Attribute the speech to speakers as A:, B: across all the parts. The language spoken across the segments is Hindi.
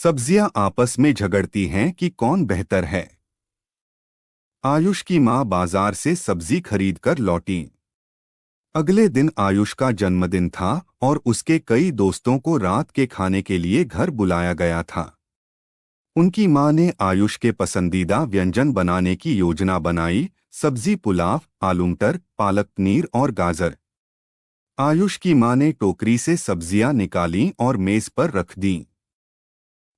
A: सब्जियां आपस में झगड़ती हैं कि कौन बेहतर है। आयुष की मां बाजार से सब्जी खरीद कर लौटी। अगले दिन आयुष का जन्मदिन था और उसके कई दोस्तों को रात के खाने के लिए घर बुलाया गया था। उनकी मां ने आयुष के पसंदीदा व्यंजन बनाने की योजना बनाई। सब्जी पुलाव, आलू मटर, पालक पनीर और गाजर। आयुष की मां ने टोकरी से सब्जियां निकालीं और मेज पर रख दीं।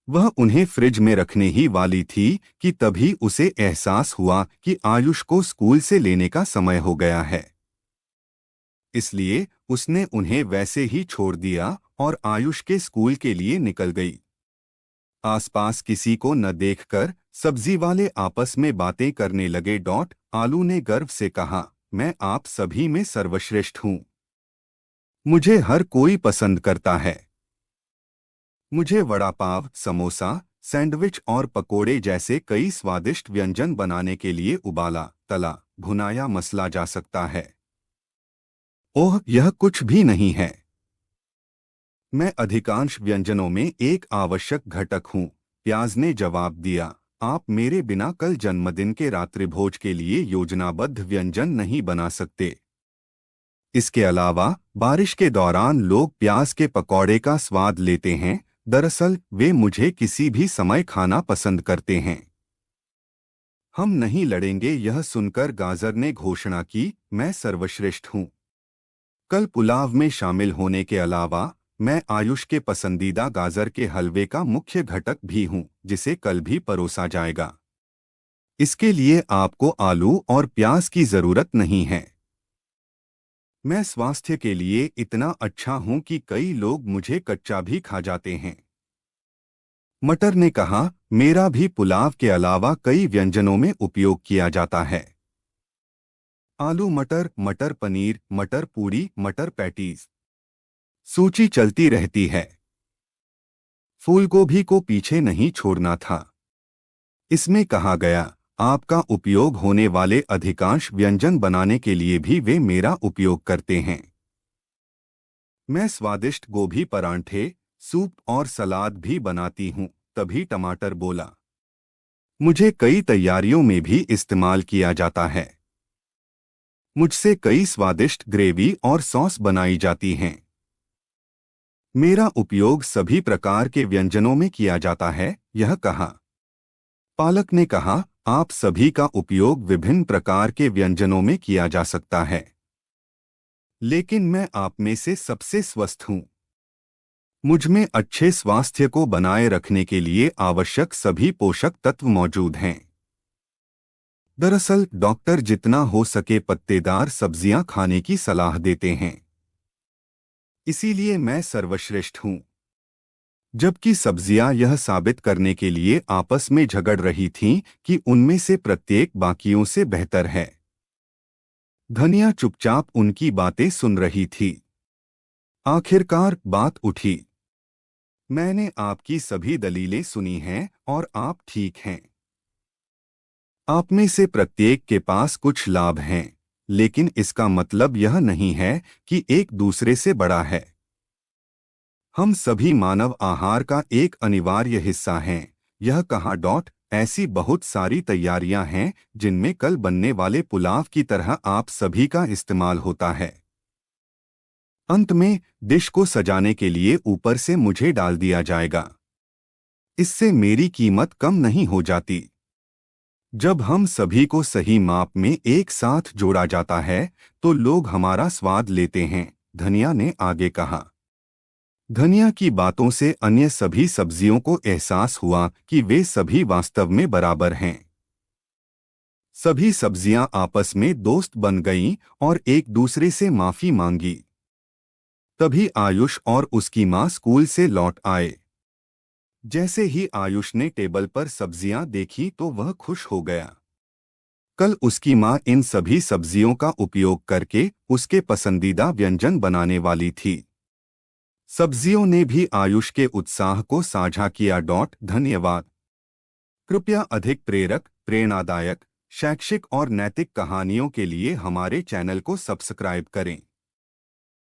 A: वह उन्हें फ्रिज में रखने ही वाली थी कि तभी उसे एहसास हुआ कि आयुष को स्कूल से लेने का समय हो गया है। इसलिए उसने उन्हें वैसे ही छोड़ दिया और आयुष के स्कूल के लिए निकल गई। आसपास किसी को न देखकर सब्जी वाले आपस में बातें करने लगे। आलू ने गर्व से कहा, मैं आप सभी में सर्वश्रेष्ठ हूँ। मुझे हर कोई पसंद करता है। मुझे वड़ा पाव, समोसा, सैंडविच और पकोड़े जैसे कई स्वादिष्ट व्यंजन बनाने के लिए उबाला, तला, भुनाया मसला जा सकता है। ओह, यह कुछ भी नहीं है। मैं अधिकांश व्यंजनों में एक आवश्यक घटक हूँ, प्याज ने जवाब दिया। आप मेरे बिना कल जन्मदिन के रात्रिभोज के लिए योजनाबद्ध व्यंजन नहीं बना सकते। इसके अलावा बारिश के दौरान लोग प्याज के पकौड़े का स्वाद लेते हैं। दरअसल वे मुझे किसी भी समय खाना पसंद करते हैं। हम नहीं लड़ेंगे। यह सुनकर गाजर ने घोषणा की, मैं सर्वश्रेष्ठ हूँ। कल पुलाव में शामिल होने के अलावा मैं आयुष के पसंदीदा गाजर के हलवे का मुख्य घटक भी हूँ, जिसे कल भी परोसा जाएगा। इसके लिए आपको आलू और प्याज की जरूरत नहीं है। मैं स्वास्थ्य के लिए इतना अच्छा हूं कि कई लोग मुझे कच्चा भी खा जाते हैं। मटर ने कहा, मेरा भी पुलाव के अलावा कई व्यंजनों में उपयोग किया जाता है। आलू मटर, मटर पनीर, मटर पूरी, मटर पैटीज। सूची चलती रहती है। फूलगोभी को पीछे नहीं छोड़ना था। इसमें कहा गया, आपका उपयोग होने वाले अधिकांश व्यंजन बनाने के लिए भी वे मेरा उपयोग करते हैं। मैं स्वादिष्ट गोभी परांठे, सूप और सलाद भी बनाती हूँ। तभी टमाटर बोला, मुझे कई तैयारियों में भी इस्तेमाल किया जाता है। मुझसे कई स्वादिष्ट ग्रेवी और सॉस बनाई जाती हैं। मेरा उपयोग सभी प्रकार के व्यंजनों में किया जाता है, यह कहा। पालक ने कहा, आप सभी का उपयोग विभिन्न प्रकार के व्यंजनों में किया जा सकता है, लेकिन मैं आप में से सबसे स्वस्थ हूँ। मुझ में अच्छे स्वास्थ्य को बनाए रखने के लिए आवश्यक सभी पोषक तत्व मौजूद हैं। दरअसल डॉक्टर जितना हो सके पत्तेदार सब्जियां खाने की सलाह देते हैं। इसीलिए मैं सर्वश्रेष्ठ हूँ। जबकि सब्जियां यह साबित करने के लिए आपस में झगड़ रही थीं कि उनमें से प्रत्येक बाकियों से बेहतर है। धनिया चुपचाप उनकी बातें सुन रही थी। आखिरकार बात उठी, मैंने आपकी सभी दलीलें सुनी हैं और आप ठीक हैं। आप में से प्रत्येक के पास कुछ लाभ हैं, लेकिन इसका मतलब यह नहीं है कि एक दूसरे से बड़ा है। हम सभी मानव आहार का एक अनिवार्य हिस्सा हैं, यह कहा। ऐसी बहुत सारी तैयारियां हैं जिनमें कल बनने वाले पुलाव की तरह आप सभी का इस्तेमाल होता है। अंत में डिश को सजाने के लिए ऊपर से मुझे डाल दिया जाएगा। इससे मेरी कीमत कम नहीं हो जाती। जब हम सभी को सही माप में एक साथ जोड़ा जाता है तो लोग हमारा स्वाद लेते हैं, धनिया ने आगे कहा। धनिया की बातों से अन्य सभी सब्जियों को एहसास हुआ कि वे सभी वास्तव में बराबर हैं। सभी सब्जियां आपस में दोस्त बन गईं और एक दूसरे से माफी मांगी। तभी आयुष और उसकी मां स्कूल से लौट आए। जैसे ही आयुष ने टेबल पर सब्जियां देखी तो वह खुश हो गया। कल उसकी मां इन सभी सब्जियों का उपयोग करके उसके पसंदीदा व्यंजन बनाने वाली थी। सब्जियों ने भी आयुष के उत्साह को साझा किया। धन्यवाद। कृपया अधिक प्रेरक, प्रेरणादायक, शैक्षिक और नैतिक कहानियों के लिए हमारे चैनल को सब्सक्राइब करें।